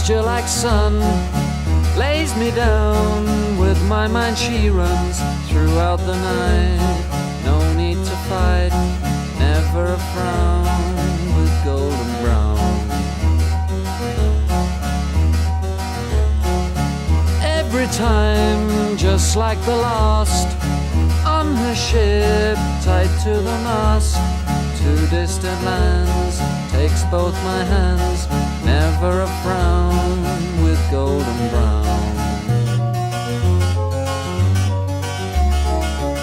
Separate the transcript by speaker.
Speaker 1: Pasture like sun lays me down. With my mind she runs throughout the night. No need to fight, never a frown, with golden brown. Every time, just like the last, on her ship, tied to the mast, to distant lands, takes both my hands, never a frown, with golden brown.